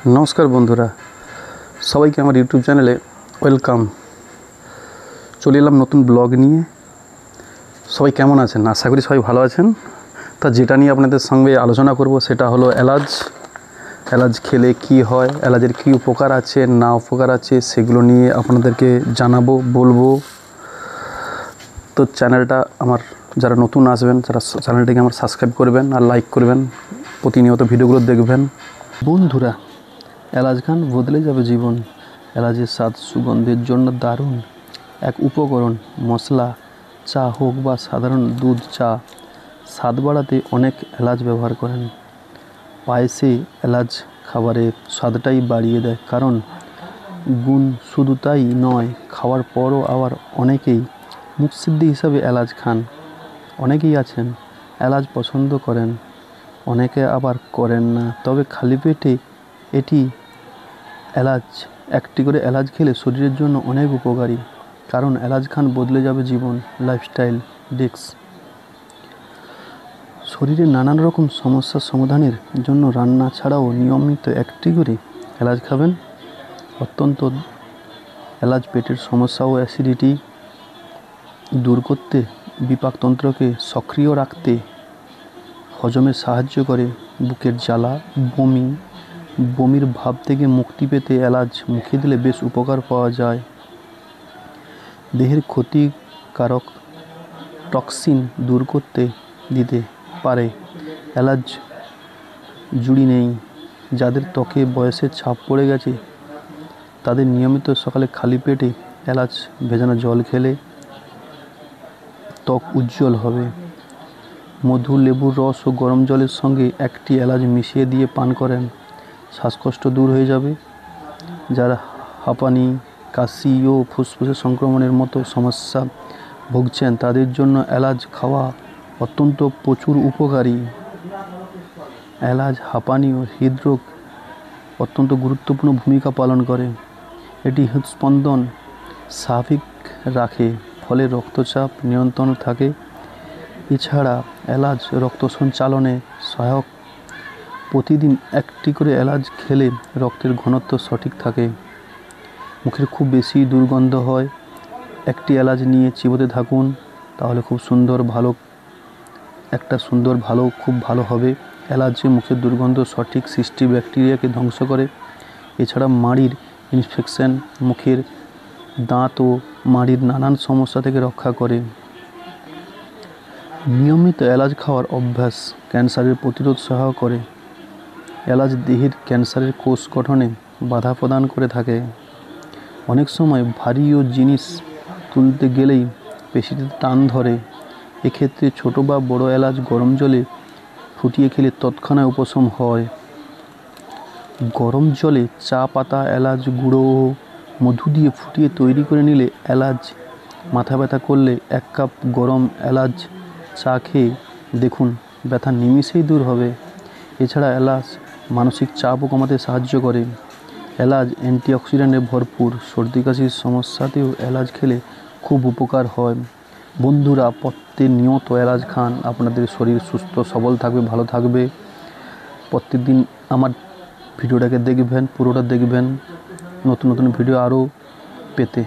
নমস্কার বন্ধুরা, সবাইকে আমার ইউটিউব চ্যানেলে ওয়েলকাম। চলে এলাম নতুন ব্লগ নিয়ে। সবাই কেমন আছেন? আশা করি সবাই ভালো আছেন। তা যেটা নিয়ে আপনাদের সঙ্গে আলোচনা করব সেটা হলো এলাচ। এলাচ খেলে কি হয়, এলাচের কী উপকার আছে না উপকার আছে সেগুলো নিয়ে আপনাদেরকে জানাবো, বলবো। তো চ্যানেলটা আমার যারা নতুন আসবেন যারা চ্যানেলটাকে আমার সাবস্ক্রাইব করবেন আর লাইক করবেন, প্রতিনিয়ত ভিডিওগুলো দেখবেন। বন্ধুরা, এলাচ খান বদলে যাবে জীবন। এলাচের স্বাদ সুগন্ধের জন্য দারুণ এক উপকরণ। মশলা, চা হোক বা সাধারণ দুধ চা, স্বাদ বাড়াতে অনেক এলাচ ব্যবহার করেন। পায়েসে এলাচ খাবারের স্বাদটাই বাড়িয়ে দেয়। কারণ গুণ শুধু তাই নয়, খাওয়ার পরও আবার অনেকেই মুখসিদ্ধি হিসাবে এলাচ খান। অনেকেই আছেন এলাচ পছন্দ করেন, অনেকে আবার করেন না। তবে খালি পেটে একটি করে এলাচ খেলে শরীরের জন্য অনেক উপকারী। কারণ এলাচ খান বদলে যাবে জীবন। লাইফস্টাইল ডিস্ক শরীরে নানান রকম সমস্যার সমাধানের জন্য রান্না ছাড়াও নিয়মিত একটি করে এলাচ খাবেন। অত্যন্ত এলাচ পেটের সমস্যা ও অ্যাসিডিটি দূর করতে, বিপাকতন্ত্রকে সক্রিয় রাখতে, হজমে সাহায্য করে। বুকের জ্বালা, বমির ভাব থেকে মুক্তি পেতে এলাচ মুখে দিলে বেশ উপকার পাওয়া যায়। দেহের ক্ষতিকারক টক্সিন দূর করতে দিতে পারে। এলাচ জুড়ি নেই যাদের ত্বকে বয়সের ছাপ পড়ে গেছে, তাদের নিয়মিত সকালে খালি পেটে এলাচ ভেজানো জল খেলে ত্বক উজ্জ্বল হবে। মধু, লেবুর রস ও গরম জলের সঙ্গে একটি এলাচ মিশিয়ে দিয়ে পান করেন, শ্বাসকষ্ট দূর হয়ে যাবে। যারা হাঁপানি, কাশি ও ফুসফুসের সংক্রমণের মতো সমস্যা ভুগছেন তাদের জন্য এলাচ খাওয়া অত্যন্ত প্রচুর উপকারী। এলাচ হাঁপানি ও হৃদরোগ অত্যন্ত গুরুত্বপূর্ণ ভূমিকা পালন করে। এটি হৃদস্পন্দন স্বাভাবিক রাখে, ফলে রক্তচাপ নিয়ন্ত্রণ থাকে। এছাড়া এলাচ রক্ত সঞ্চালনে সহায়ক। প্রতিদিন একটি করে এলাচ খেলে রক্তের ঘনত্ব সঠিক থাকে। মুখের খুব বেশি দুর্গন্ধ হয়, একটি এলাচ নিয়ে চিবোতে থাকুন, তাহলে খুব ভালো হবে। এলাচে মুখের দুর্গন্ধ সঠিক সৃষ্টি ব্যাকটেরিয়াকে ধ্বংস করে। এছাড়া মাড়ির ইনফেকশন, মুখের দাঁত ও মাড়ির নানান সমস্যা থেকে রক্ষা করে। নিয়মিত এলাচ খাওয়ার অভ্যাস ক্যান্সারের প্রতিরোধ সহায়ক করে। এলাচ দেহের ক্যান্সারের কোষ গঠনে বাধা প্রদান করে থাকে। অনেক সময় ভারী জিনিস তুলতে গেলেই পেশিতে টান ধরে। এক্ষেত্রে ছোট বা বড় এলাচ গরম জলে ফুটিয়ে খেলে তৎক্ষণাৎ উপশম হয়। গরম জলে চা পাতা, এলাচ গুঁড়ো ও মধু দিয়ে ফুটিয়ে তৈরি করে নিলে এলাচ। মাথা ব্যথা করলে 1 কাপ গরম এলাচ চা খেয়ে দেখুন, ব্যথা নিমিষেই দূর হবে। এছাড়া এলাচ মানসিক চাপও কমাতে সাহায্য করে। এলাচ অ্যান্টিঅক্সিডেন্টে ভরপুর। সর্দি কাশির সমস্যাতেও এলাচ খেলে খুব উপকার হয়। বন্ধুরা, নিয়মিত এলাচ খান, আপনাদের শরীর সুস্থ সবল থাকবে, ভালো থাকবে। প্রত্যেকদিন আমার ভিডিওটাকে দেখবেন, পুরোটা দেখবেন, নতুন নতুন ভিডিও আরও পেতে।